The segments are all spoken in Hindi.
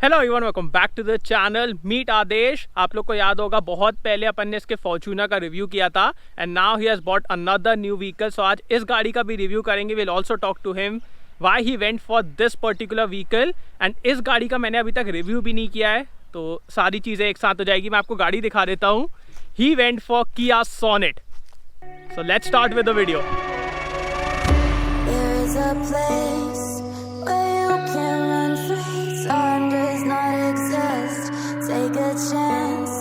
Hello everyone, welcome back to the channel. Meet Aadesh. आप लोग को याद होगा बहुत पहले अपन ने इसके फॉर्च्यूनर का रिव्यू किया था and now he has bought another new vehicle. So आज इस गाड़ी का भी रिव्यू करेंगे। Will also talk to him why he went for this particular vehicle. And इस गाड़ी का मैंने अभी तक रिव्यू भी नहीं किया है, तो सारी चीज़ें एक साथ हो जाएगी। मैं आपको गाड़ी दिखा देता हूँ। He went for Kia Sonet. So let's start with the video. Take a chance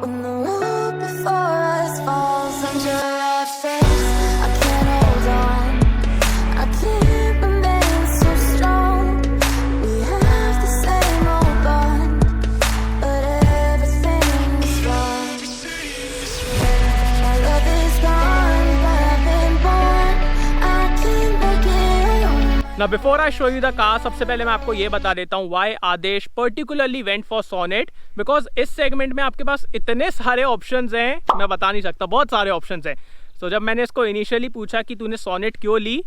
when the road before us falls under our face. I can't hold on, I can't remain so strong. We have the same old bond, but everything is wrong. My love is gone, but I've been born. I can't make it on. Now before I show you the car, सबसे पहले मैं आपको ये बता देता हूँ why Aadesh particularly went for Sonet, because इस सेगमेंट में आपके पास इतने सारे ऑप्शंस हैं, मैं बता नहीं सकता, बहुत सारे ऑप्शंस हैं। So जब मैंने इसको इनिशियली पूछा कि तूने Sonet क्यों ली,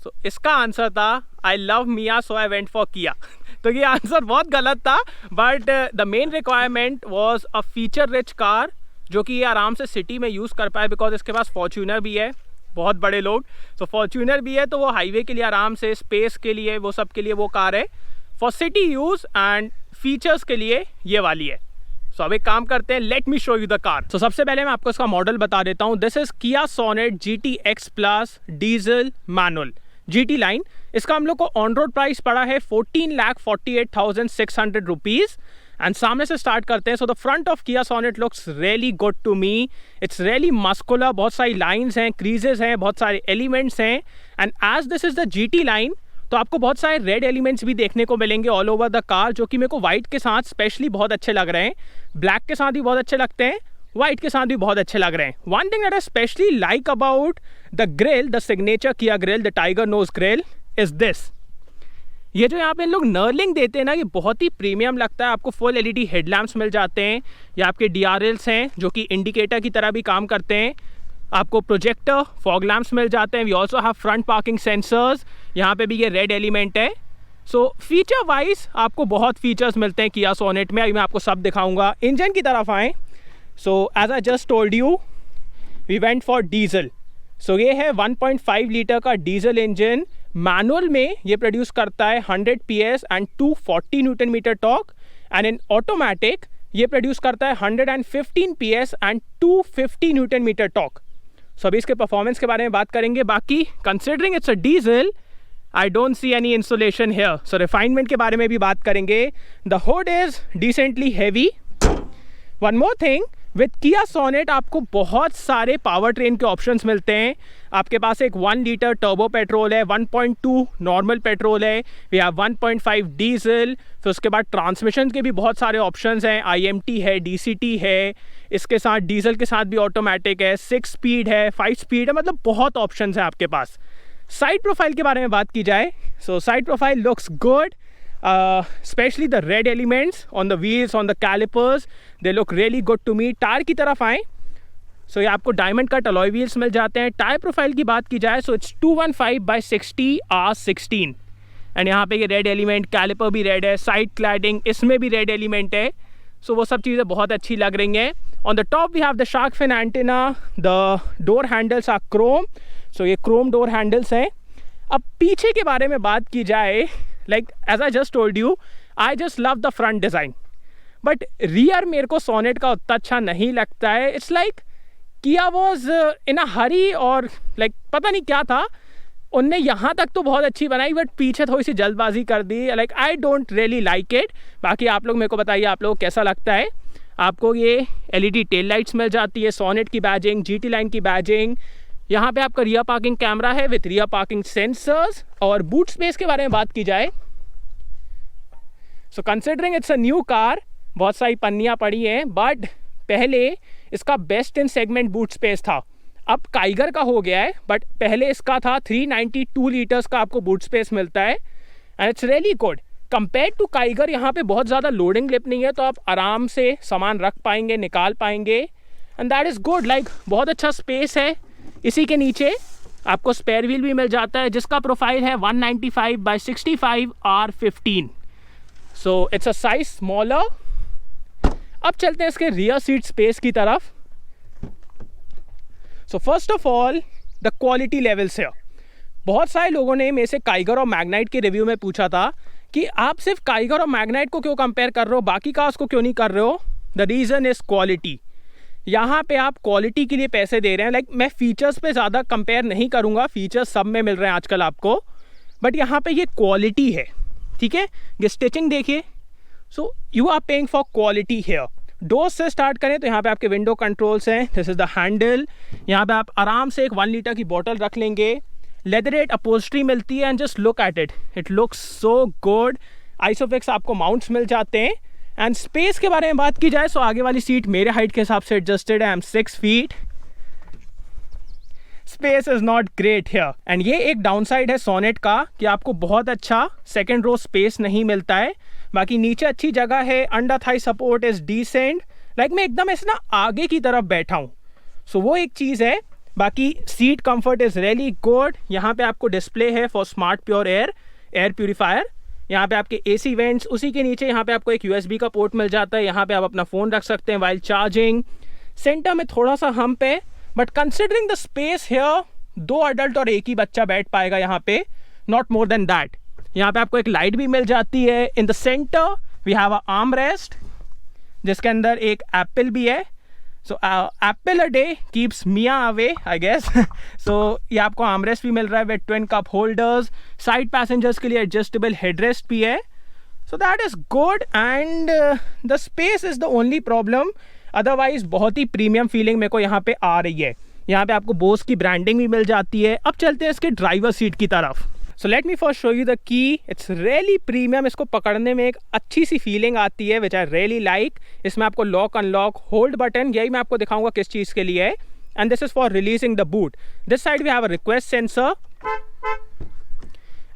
so इसका आंसर था I love Mia so I went for Kia। तो ये आंसर बहुत गलत था, but the main requirement was a feature rich car जो कि ये आराम से सिटी में यूज़ कर पाए, बिकॉज इसके पास फॉर्च्यूनर भी है, बहुत बड़े लोग, तो फॉर्च्यूनर भी है, तो वो हाईवे के लिए आराम से, स्पेस के लिए, वो सब के लिए वो कार है। For city use and features के लिए ये वाली है। सो अब एक काम करते हैं, late me show you the car. तो सबसे पहले मैं आपको इसका मॉडल बता देता हूँ। This is Kia Sonet GTX plus diesel manual GT line. इसका हम लोग को ऑन रोड प्राइस पड़ा है 14,48,600 रुपीज़। एंड सामने से स्टार्ट करते हैं। So the front of Kia Sonet looks really good to me. It's really muscular, बहुत सारी लाइंस हैं, क्रीजेस हैं, बहुत सारे एलिमेंट्स हैं। And as this is the GT line, तो आपको बहुत सारे रेड एलिमेंट्स भी देखने को मिलेंगे ऑल ओवर द कार, जो कि मेरे को वाइट के साथ स्पेशली बहुत अच्छे लग रहे हैं। ब्लैक के साथ भी बहुत अच्छे लगते हैं, वाइट के साथ भी बहुत अच्छे लग रहे हैं। One thing that I specially like about the grille, the signature Kia grille, the tiger nose grille, is this. ये जो यहाँ पे इन लोग नर्लिंग देते हैं ना, ये बहुत ही प्रीमियम लगता है। आपको फुल LED हेडलैम्प्स मिल जाते हैं। ये आपके DRLs हैं जो कि इंडिकेटर की तरह भी काम करते हैं। आपको प्रोजेक्टर, फॉग लैम्प्स मिल जाते हैं। We also have front parking sensors. यहाँ पे भी ये रेड एलिमेंट है। सो फीचर वाइज आपको बहुत फीचर्स मिलते हैं किया सोनेट में। अभी मैं आपको सब दिखाऊंगा। इंजन की तरफ आएँ, so as I just told you, we went for diesel. So ये है 1.5 लीटर का डीजल इंजन। मैनुअल में ये प्रोड्यूस करता है 100 PS and 240 newton metre torque. And in automatic ये प्रोड्यूस करता है 115 PS and 250 newton metre torque. So अभी इसके परफॉर्मेंस के बारे में बात करेंगे। बाकी considering it's a diesel, I don't see any insulation here. So refinement के बारे में भी बात करेंगे। The hood is decently heavy. One more thing, with Kia Sonet आपको बहुत सारे पावर ट्रेन के ऑप्शंस मिलते हैं। आपके पास एक 1 लीटर टर्बो पेट्रोल है, 1.2 नॉर्मल पेट्रोल है, वी हैव 1.5 डीजल। फिर उसके बाद ट्रांसमिशन के भी बहुत सारे ऑप्शंस हैं। IMT है, DCT है, इसके साथ डीजल के साथ भी ऑटोमेटिक है, 6 स्पीड है, 5 स्पीड है, मतलब बहुत ऑप्शंस हैं आपके पास। साइड प्रोफाइल के बारे में बात की जाए, so side profile looks good, especially the red elements on the wheels, on the calipers, they look really good to me. Tyre की तरफ आएँ, सो ये आपको डायमंड कट अलॉय व्हील्स मिल जाते हैं। टायर प्रोफाइल की बात की जाए, सो इट्स 215/60R16। एंड यहाँ पे ये रेड एलिमेंट, कैलिपर भी रेड है, साइड क्लैडिंग इसमें भी रेड एलिमेंट है। सो वो सब चीज़ें बहुत अच्छी लग रही हैं। On the top we have the shark fin antenna, the door handles are chrome. So ये क्रोम डोर हैंडल्स हैं। अब पीछे के बारे में बात की जाए, like as I just told you, I just love the front design, but rear मेरे को सोनेट का उतना अच्छा नहीं लगता है। It's like Kia was in a hurry, और like पता नहीं क्या था, उनने यहाँ तक तो बहुत अच्छी बनाई, बट पीछे थोड़ी सी जल्दबाजी कर दी। like I don't really like it। बाकी आप लोग मेरे को बताइए आप लोगों को कैसा लगता है। आपको ये LED टेल लाइट्स मिल जाती है, सोनेट की बैजिंग, GT लाइन की बैजिंग। यहाँ पे आपका रियर पार्किंग कैमरा है विथ रियर पार्किंग सेंसर्स। और बूट स्पेस के बारे में बात की जाए, so considering it's a new car, बहुत सारी पन्नियाँ पड़ी हैं, बट पहले इसका best in segment boot space था। अब काइगर का हो गया है, बट पहले इसका था 392 लीटर्स का आपको बूट स्पेस मिलता है। And it's really good compare to Kiger. यहाँ पे बहुत ज़्यादा लोडिंग लिप नहीं है, तो आप आराम से सामान रख पाएंगे, निकाल पाएंगे, and that is good. Like बहुत अच्छा स्पेस है। इसी के नीचे आपको स्पेयर व्हील भी मिल जाता है, जिसका प्रोफाइल है 195/65 R15। So it's a size smaller. अब चलते हैं इसके रियर सीट स्पेस की तरफ. So first of all the quality levels है. बहुत सारे लोगों ने मेरे से काइगर और मैग्नाइट के रिव्यू में पूछा था कि आप सिर्फ काइगर और मैग्नाइट को क्यों कंपेयर कर रहे हो, बाकी कार्स को क्यों नहीं कर रहे हो. The reason is quality. यहाँ पे आप क्वालिटी के लिए पैसे दे रहे हैं. लाइक मैं फीचर्स पे ज़्यादा कंपेयर नहीं करूँगा, फीचर्स सब में मिल रहे हैं आजकल आपको, बट यहाँ पे ये क्वालिटी है. ठीक है, ये स्टिचिंग देखिए. So you are paying for quality here. Doors से स्टार्ट करें तो यहाँ पे आपके विंडो कंट्रोल्स हैं. This is the handle. यहाँ पे आप आराम से एक 1 लीटर की बॉटल रख लेंगे. लेदरेट अपहोल्स्ट्री मिलती है and just look at it, it looks so good. Isofix आपको माउंट्स मिल जाते हैं. एंड स्पेस के बारे में बात की जाए तो आगे वाली सीट मेरे हाइट के हिसाब से एडजस्टेड है. I am 6 feet. Space is not great here. And ये एक डाउनसाइड है सोनेट का कि आपको बहुत अच्छा सेकेंड रो स्पेस नहीं मिलता है. बाकी नीचे अच्छी जगह है. Under thigh support is decent. Like मैं एकदम ऐसे ना आगे की तरफ बैठा हूँ. सो वो एक चीज़ है. बाकी seat comfort is really good. यहाँ पे आपको डिस्प्ले है for smart pure air purifier. यहाँ पे आपके AC वेंट्स. उसी के नीचे यहाँ पे आपको एक USB का पोर्ट मिल जाता है. यहाँ पे आप अपना फ़ोन रख सकते हैं वाइल चार्जिंग. सेंटर में थोड़ा सा हम्प है, but considering the space here 2 adult और एक ही बच्चा बैठ पाएगा यहाँ पे, नॉट मोर देन दैट. यहाँ पे आपको एक लाइट भी मिल जाती है. In the centre we have a arm rest जिसके अंदर एक एप्पल भी है. So apple a day keeps me a away I guess. So ये आपको आर्मरेस्ट भी मिल रहा है with twin cup holders. Side passengers के लिए एडजस्टेबल हेडरेस्ट भी है. So that is good. And the space is the only problem. Otherwise बहुत ही प्रीमियम फीलिंग मेरे को यहाँ पे आ रही है. यहाँ पे आपको बोस की ब्रांडिंग भी मिल जाती है. अब चलते हैं इसके ड्राइवर सीट की तरफ. So let me first show you the key. It's really premium. इसको पकड़ने में एक अच्छी सी फीलिंग आती है विच आई रियली लाइक. इसमें आपको लॉक अनलॉक होल्ड बटन, यही मैं आपको दिखाऊंगा किस चीज़ के लिए है. And this is for releasing the boot. This side we have a request sensor.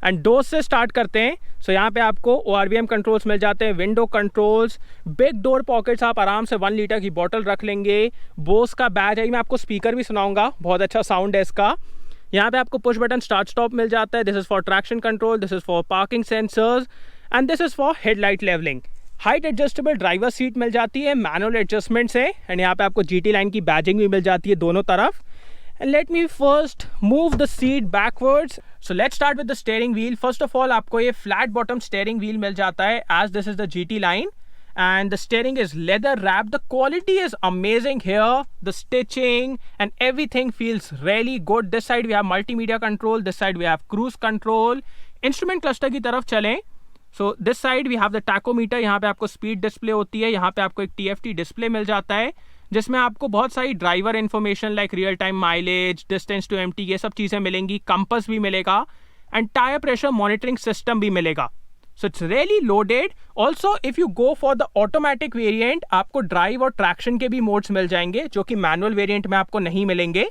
And door से स्टार्ट करते हैं. सो यहाँ पे आपको ORVM कंट्रोल्स मिल जाते हैं, window controls, big door pockets. आप आराम से 1 लीटर की बॉटल रख लेंगे. बोस का बैज है. मैं आपको स्पीकर भी सुनाऊंगा, बहुत अच्छा साउंड है इसका. यहाँ पे आपको पुश बटन स्टार्ट स्टॉप मिल जाता है. This is for traction control, this is for parking sensors and this is for headlight levelling. Height adjustable driver seat मिल जाती है, मैनुअल एडजस्टमेंट्स है. एंड यहाँ पे आपको GT लाइन की बैजिंग भी मिल जाती है दोनों तरफ. And let me first move the seat backwards. So let's start with the steering wheel. First of all आपको ये फ्लैट बॉटम स्टीयरिंग व्हील मिल जाता है as this is the GT line. And the steering is leather wrapped. The quality is amazing here. The stitching and everything feels really good. This side we have multimedia control. This side we have cruise control. Instrument cluster की तरफ चलें. So this side we have the tachometer. यहाँ पे आपको speed display होती है. यहाँ पे आपको एक TFT display मिल जाता है जिसमें आपको बहुत सारी driver information like real time mileage, distance to empty, ये सब चीज़ें मिलेंगी. कंपास भी मिलेगा and tyre pressure monitoring system भी मिलेगा. So it's really loaded. Also, if you go for the automatic variant, आपको ड्राइव और ट्रैक्शन के भी मोड्स मिल जाएंगे जो कि मैनुअल वेरिएंट में आपको नहीं मिलेंगे.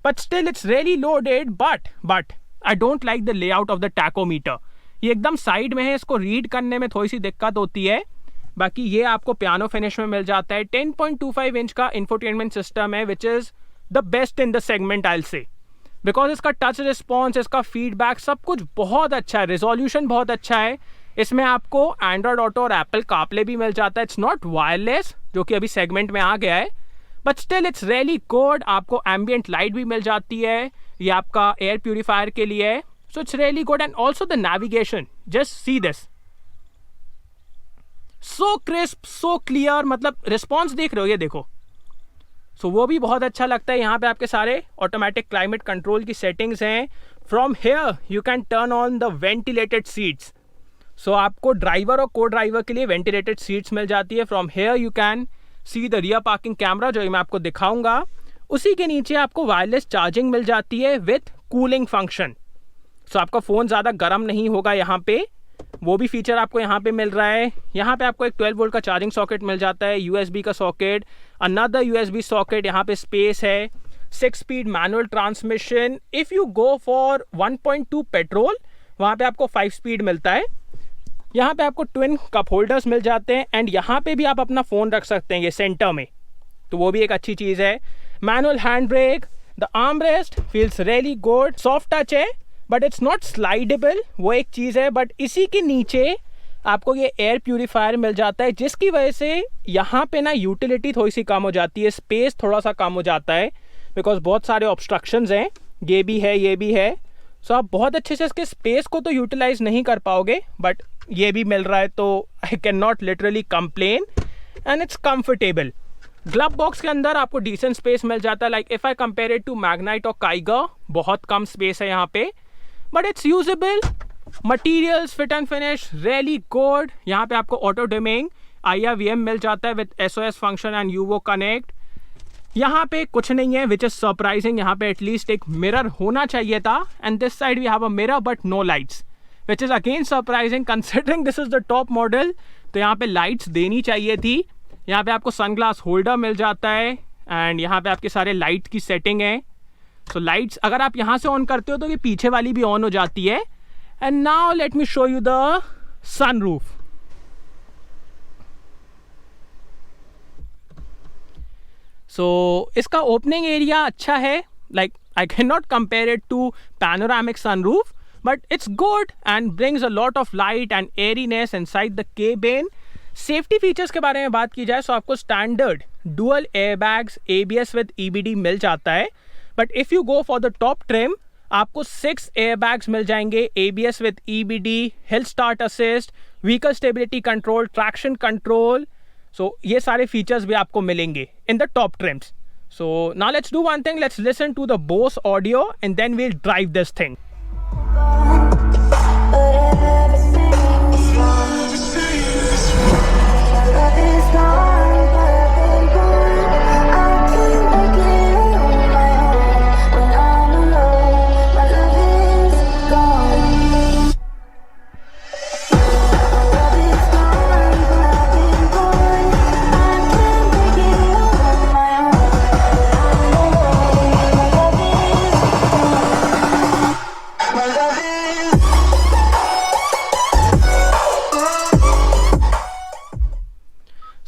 But still, it's really loaded. But I don't like the layout of the tachometer. ये एकदम साइड में है, इसको रीड करने में थोड़ी सी दिक्कत होती है. बाकी ये आपको पियानो फिनिश में मिल जाता है. 10.25 इंच का इंफोटेनमेंट सिस्टम है which is the best in the segment I will say, because इसका टच रिस्पॉन्स, इसका फीडबैक सब कुछ बहुत अच्छा है. रिजोल्यूशन बहुत अच्छा है. इसमें आपको एंड्रॉयड ऑटो और एप्पल कारप्ले भी मिल जाता है. इट्स नॉट वायरलेस जो कि अभी सेगमेंट में आ गया है, but still it's really good. आपको एम्बियंट लाइट भी मिल जाती है. ये आपका एयर प्यूरीफायर के लिए है. So it's really good. And also the navigation, just see this, so crisp, so clear. मतलब रिस्पॉन्स देख रहे हो, ये देखो. सो वो भी बहुत अच्छा लगता है. यहाँ पे आपके सारे ऑटोमेटिक क्लाइमेट कंट्रोल की सेटिंग्स हैं. From here you can turn on the ventilated seats. So आपको ड्राइवर और को ड्राइवर के लिए वेंटिलेटेड सीट्स मिल जाती है. From here you can see the rear parking camera जो मैं आपको दिखाऊंगा. उसी के नीचे आपको वायरलेस चार्जिंग मिल जाती है विथ कूलिंग फंक्शन. सो आपका फ़ोन ज़्यादा गर्म नहीं होगा यहाँ पे. वो भी फीचर आपको यहाँ पे मिल रहा है. यहाँ पे आपको एक 12 वोल्ट का चार्जिंग सॉकेट मिल जाता है, USB का सॉकेट, अनदर USB सॉकेट. यहाँ पे स्पेस है. 6 speed manual transmission. If you go for 1.2 petrol, वहाँ पे आपको 5 स्पीड मिलता है. यहाँ पे आपको ट्विन कप होल्डर्स मिल जाते हैं एंड यहाँ पे भी आप अपना फ़ोन रख सकते हैं ये सेंटर में, तो वो भी एक अच्छी चीज़ है. Manual hand brake. The arm rest feels really good. Soft touch है बट इट्स नॉट स्लाइडेबल, वो एक चीज़ है. बट इसी के नीचे आपको ये एयर प्यूरीफायर मिल जाता है, जिसकी वजह से यहाँ पे ना यूटिलिटी थोड़ी सी कम हो जाती है, स्पेस थोड़ा सा कम हो जाता है, बिकॉज बहुत सारे ऑब्स्ट्रक्शंस हैं, ये भी है ये भी है। सो आप बहुत अच्छे से इसके स्पेस को तो यूटिलाइज नहीं कर पाओगे, बट ये भी मिल रहा है तो I can not literally complain and it's comfortable. Glove box के अंदर आपको डिसेंट स्पेस मिल जाता है, like if I compare it to Magnite और काइगर, बहुत कम स्पेस है यहाँ पे, but it's usable. Materials fit and finish really good. यहाँ पे आपको ऑटो डिमिंग IRVM मिल जाता है with SOS function and UVO connect. यहाँ पे कुछ नहीं है विच इज सरप्राइजिंग, यहाँ पे एटलीस्ट एक मिरर होना चाहिए था, and this side we have a mirror but no lights, which is again surprising considering this is the top model. तो यहाँ पे लाइट्स देनी चाहिए थी। यहाँ पे आपको सनग्लास होल्डर मिल जाता है, एंड यहाँ पे आपके सारे लाइट की सेटिंग है। सो लाइट्स अगर आप यहाँ से ऑन करते हो तो ये पीछे वाली भी ऑन हो जाती है। And now let me show you the sunroof. So इसका ओपनिंग एरिया अच्छा है, like I can not compare it to panoramic sunroof, but it's good and brings a lot of light and airiness inside the cabin. Safety features के बारे में बात की जाए तो आपको standard dual airbags, ABS with EBD मिल जाता है, but if you go for the top trim आपको 6 एयरबैग्स मिल जाएंगे, ABS with EBD, hill start assist, vehicle stability control, traction control. So ये सारे फीचर्स भी आपको मिलेंगे in the top trims. So now let's do one thing, let's listen to the Bose audio and then we'll drive this thing.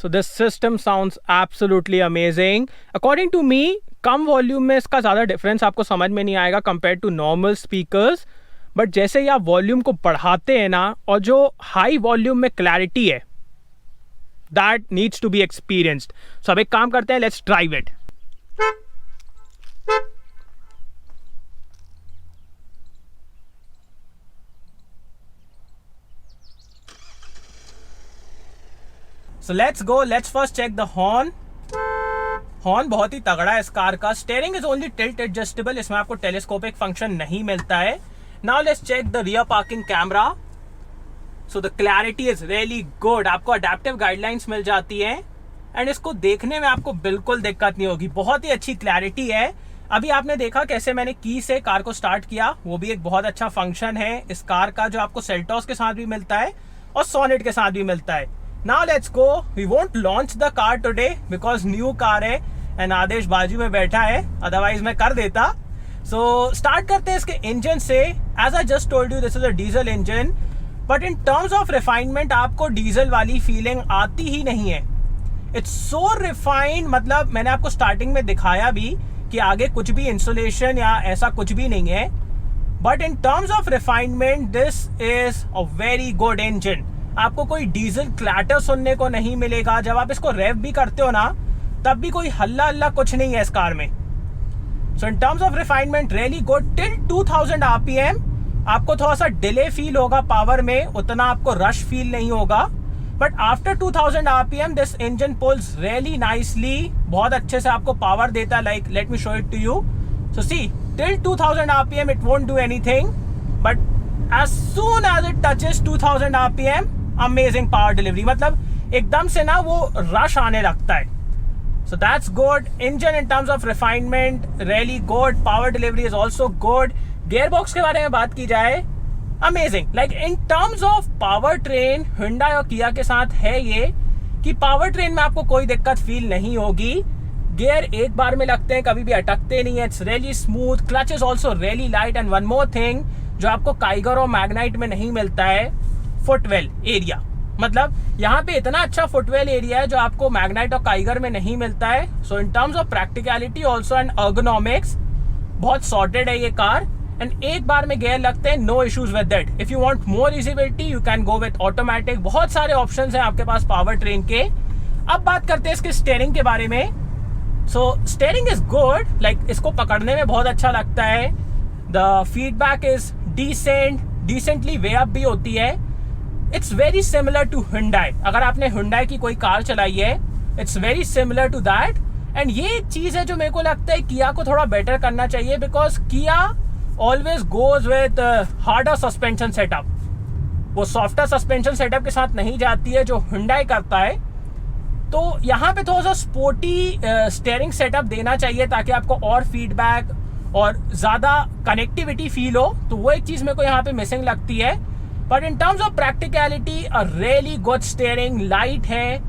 So this system sounds absolutely amazing. According to me, कम वॉल्यूम में इसका ज़्यादा डिफरेंस आपको समझ में नहीं आएगा compare to normal speakers, but जैसे ही आप वॉल्यूम को बढ़ाते हैं ना, और जो हाई वॉल्यूम में क्लैरिटी है, that needs to be experienced. So अब एक काम करते हैं, let's drive it. So let's go, let's first check the horn. Horn बहुत ही तगड़ा है इस कार का। Steering is only tilt adjustable, इसमें आपको टेलीस्कोपिक फंक्शन नहीं मिलता है। Now let's check the rear parking camera. So the clarity is really good, आपको अडेप्टिव गाइडलाइंस मिल जाती है, एंड इसको देखने में आपको बिल्कुल दिक्कत नहीं होगी, बहुत ही अच्छी क्लैरिटी है। अभी आपने देखा कैसे मैंने की से कार को स्टार्ट किया, वो भी एक बहुत अच्छा फंक्शन है इस कार का, जो आपको सेल्टॉस के साथ भी मिलता है और सोनेट के साथ भी मिलता है। Now let's go. We won't launch the car today because new car है and आदेश बाजू में बैठा है, otherwise मैं कर देता। So start करते हैं इसके इंजन से। As I just told you, this is a diesel engine, but in terms of refinement आपको डीजल वाली फीलिंग आती ही नहीं है। It's so refined, मतलब मैंने आपको स्टार्टिंग में दिखाया भी कि आगे कुछ भी इंसुलेशन या ऐसा कुछ भी नहीं है, but in terms of refinement this is a very good engine। आपको कोई डीजल क्लैटर सुनने को नहीं मिलेगा। जब आप इसको रेव भी करते हो ना, तब भी कोई हल्ला हल्ला कुछ नहीं है इस कार में। So in terms of refinement really good. Till 2000 RPM आपको थोड़ा सा डिले फील होगा पावर में, उतना आपको रश फील नहीं होगा, but after 2000 RPM this engine pulls really nicely, बहुत अच्छे से आपको पावर देता है। Like let me show it to you. So see, till 2000 RPM it won't do anything, but as soon as it touches 2000 RPM amazing power delivery, मतलब एकदम से ना वो रश आने लगता है। So that's good. Engine in terms of refinement really good, power delivery is also good. Gear box के बारे में बात की जाए, amazing. Like in terms of power train, Hyundai और Kia के साथ है ये कि पावर ट्रेन में आपको कोई दिक्कत फील नहीं होगी। गियर एक बार में लगते हैं, कभी भी अटकते नहीं है, it's really smooth. Clutch is also really light, and one more thing जो आपको काइगर और मैग्नाइट में नहीं मिलता है, फुटवेल एरिया। मतलब यहाँ पे इतना अच्छा फुटवेल एरिया है जो आपको मैग्नाइट और काइगर में नहीं मिलता है। So in terms of practicality also and ergonomics बहुत सॉर्टेड है ये कार, एंड एक बार में गियर लगते हैं, no issues with that. If you want more easability you can go with automatic. बहुत सारे ऑप्शंस हैं आपके पास पावर ट्रेन के. अब बात करते हैं इसके स्टीयरिंग के बारे में. So steering is good, like इसको पकड़ने में बहुत अच्छा लगता है. The feedback is decently weighed up भी होती है. It's very similar to Hyundai. अगर आपने Hyundai की कोई कार चलाई है, it's very similar to that. And ये एक चीज है जो मेरे को लगता है किया को थोड़ा बेटर करना चाहिए, बिकॉज किया always goes with harder suspension setup. वो सॉफ्टर सस्पेंशन सेटअप के साथ नहीं जाती है जो Hyundai करता है. तो यहाँ पे थोड़ा सा स्पोर्टी स्टीयरिंग सेटअप देना चाहिए ताकि आपको और फीडबैक और ज़्यादा कनेक्टिविटी फील हो. तो वो एक चीज़ मेरे को यहाँ पे मिसिंग लगती है. But in terms of practicality a really good steering. Light है,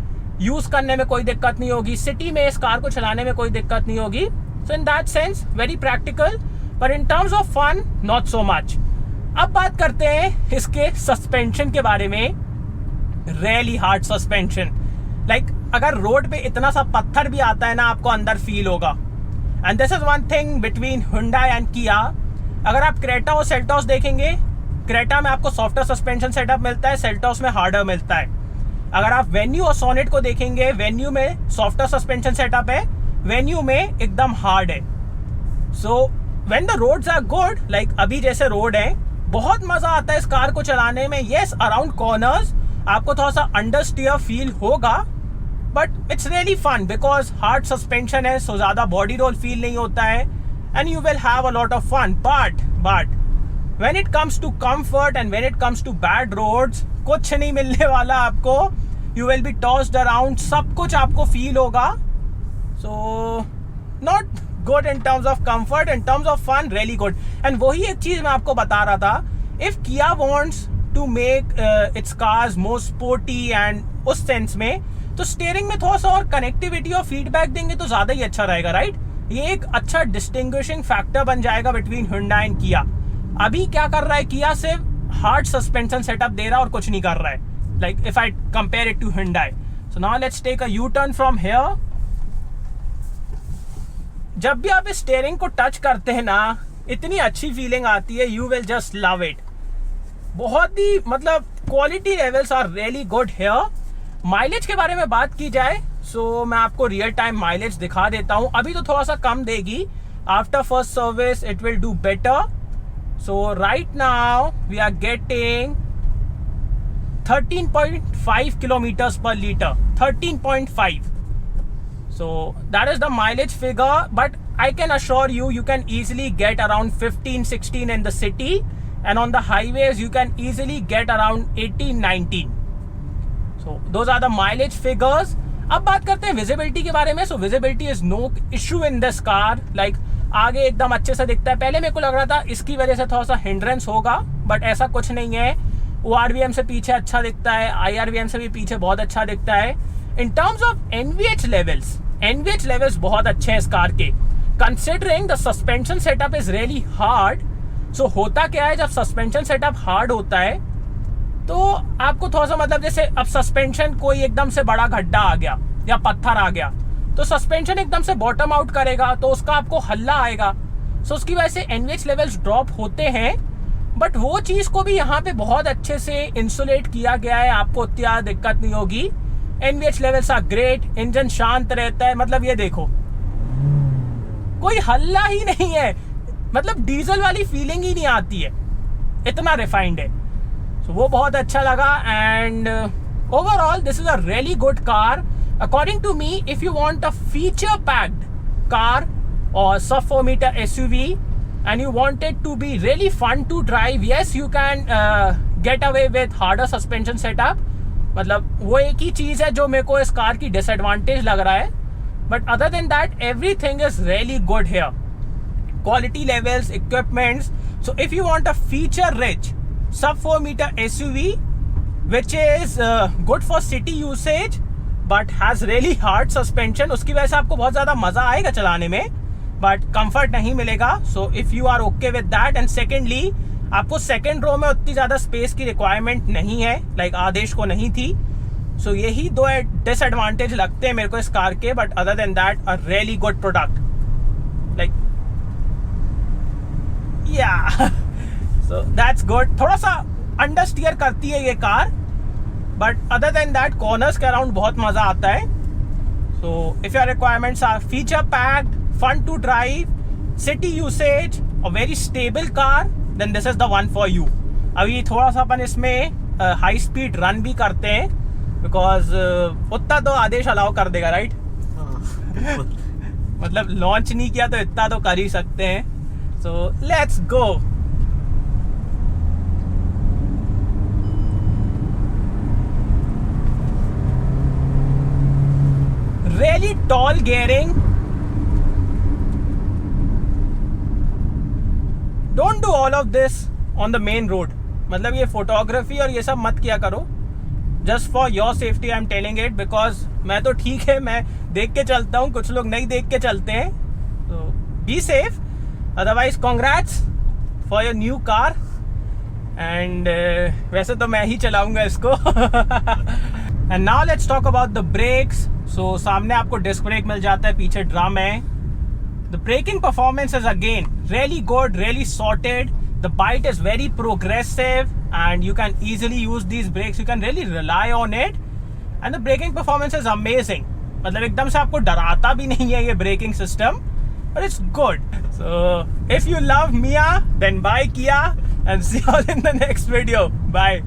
यूज़ करने में कोई दिक्कत नहीं होगी, सिटी में इस कार को चलाने में कोई दिक्कत नहीं होगी. So in that sense very practical. But in terms of fun not so much. अब बात करते हैं इसके सस्पेंशन के बारे में. Really hard suspension. लाइक अगर रोड पे इतना सा पत्थर भी आता है ना, आपको अंदर फील होगा. And this is one thing between Hyundai and Kia. अगर आप क्रेटा और सेल्टॉस देखेंगे, क्रेटा में आपको सॉफ्टर सस्पेंशन सेटअप मिलता है, सेल्टॉस में हार्डर मिलता है. अगर आप वेन्यू और सोनेट को देखेंगे, वेन्यू में सॉफ्टर सस्पेंशन सेटअप है, वेन्यू में एकदम हार्ड है. So when the roads are good, like अभी जैसे रोड है, बहुत मजा आता है इस कार को चलाने में. येस, अराउंड कॉर्नर्स आपको थोड़ा सा अंडर स्टीयर फील होगा, but it's really fun because hard suspension है, सो ज्यादा बॉडी रोल फील नहीं होता है. And you will have a lot of fun. But when it comes to comfort and when it comes to bad roads, कुछ नहीं मिलने वाला आपको. You will be tossed around, सब कुछ आपको फील होगा. So not good in terms of comfort. In terms of fun really good. And वही एक चीज मैं आपको बता रहा था, if Kia wants to make its cars more sporty and उस सेंस में, तो स्टीयरिंग में थोड़ा सा और कनेक्टिविटी और फीडबैक देंगे तो ज्यादा ही अच्छा रहेगा, राइट? ये एक अच्छा डिस्टिंग्विशिंग फैक्टर बन जाएगा बिटवीन Hyundai एंड Kia. अभी क्या कर रहा है Kia, सिर्फ हार्ड सस्पेंशन सेटअप दे रहा है और कुछ नहीं कर रहा है. Like if I compare it to Hyundai. So now let's take a U turn from here. जब भी आप इस स्टीयरिंग को टच करते हैं ना, इतनी अच्छी फीलिंग आती है, you will just love it. बहुत ही मतलब quality levels are really good here. Mileage के बारे में बात की जाए, सो मैं आपको रियल टाइम माइलेज दिखा देता हूं. अभी तो थोड़ा सा कम देगी. After first service it will do better. So right now we are getting 13.5 kilometers per liter. 13.5. So that is the mileage figure, but I can assure you, you can easily get around 15-16 in the city, and on the highways you can easily get around 18-19. So those are the mileage figures. अब बात करते हैं विजिबिलिटी के बारे में. So visibility is no issue in this car. Like आगे एकदम अच्छे से दिखता है. पहले मेरे को लग रहा था इसकी वजह से थोड़ा सा हिंड्रेंस होगा, बट ऐसा कुछ नहीं है. ORVM से पीछे अच्छा दिखता है, IRVM से भी पीछे बहुत अच्छा दिखता है. In terms of NVH levels बहुत अच्छे हैं इस कार के. Considering the suspension setup is really hard. So होता क्या है, जब सस्पेंशन सेटअप हार्ड होता है तो आपको थोड़ा सा मतलब जैसे अब सस्पेंशन कोई एकदम से बड़ा गड्ढा आ गया या पत्थर आ गया तो सस्पेंशन एकदम से बॉटम आउट करेगा, तो उसका आपको हल्ला आएगा. सो उसकी वजह से NVH लेवल्स ड्रॉप होते हैं. बट वो चीज को भी यहाँ पे बहुत अच्छे से इंसुलेट किया गया है, आपको उतनी ज़्यादा दिक्कत नहीं होगी. NVH levels are great. Engine शांत रहता है. मतलब ये देखो, कोई हल्ला ही नहीं है, मतलब डीजल वाली फीलिंग ही नहीं आती है, इतना रिफाइंड है. सो वो बहुत अच्छा लगा. And overall this is a really good car according to me. If you want a feature packed car और sub 4 meter SUV and you want it to be really fun to drive, yes you can get away with harder suspension setup. मतलब वो एक ही चीज है जो मेरे को इस कार की डिसएडवांटेज लग रहा है. But other than that everything is really good here. Quality levels, equipments. So if you want a feature rich sub 4 meter SUV which is good for city usage but has really hard suspension, उसकी वजह से आपको बहुत ज़्यादा मज़ा आएगा चलाने में, बट कंफर्ट नहीं मिलेगा. So if you are okay with that. And secondly, आपको सेकेंड रो में उतनी ज़्यादा स्पेस की रिक्वायरमेंट नहीं है, लाइक आदेश को नहीं थी. सो यही दो डिसएडवांटेज लगते हैं मेरे को इस कार के. But other than that a really good product. Like या सो दैट्स गुड. थोड़ा सा अंडर स्टीयर करती है ये कार, but other than that corners के अराउंड बहुत मज़ा आता है. So if your requirements are feature packed, fun to drive, city usage, a very stable car, then this is the one for you. अभी थोड़ा सा अपन इसमें हाई स्पीड रन भी करते हैं, बिकॉज उतना तो आदेश अलाउ कर देगा, राइट? मतलब लॉन्च नहीं किया तो इतना तो कर ही सकते हैं. So let's go. Really tall gearing. Don't do all of this on the main road. मतलब ये फोटोग्राफी और ये सब मत किया करो. Just for your safety I'm telling it, because मैं तो ठीक है, मैं देख के चलता हूँ, कुछ लोग नहीं देख के चलते हैं. So be safe. Otherwise congrats for your new car. And वैसे तो मैं ही चलाऊंगा इसको. And now let's talk about the brakes. So सामने आपको डिस्क ब्रेक मिल जाता है, पीछे ड्रम है. The braking performance is again really good, really sorted. The bite is very progressive and you can easily use these brakes. You can really rely on it. And the braking performance is amazing. मतलब एकदम से आपको डराता भी नहीं है ये braking system, but it's good. So if you love Mia, then buy Kia and see you all in the next video. Bye.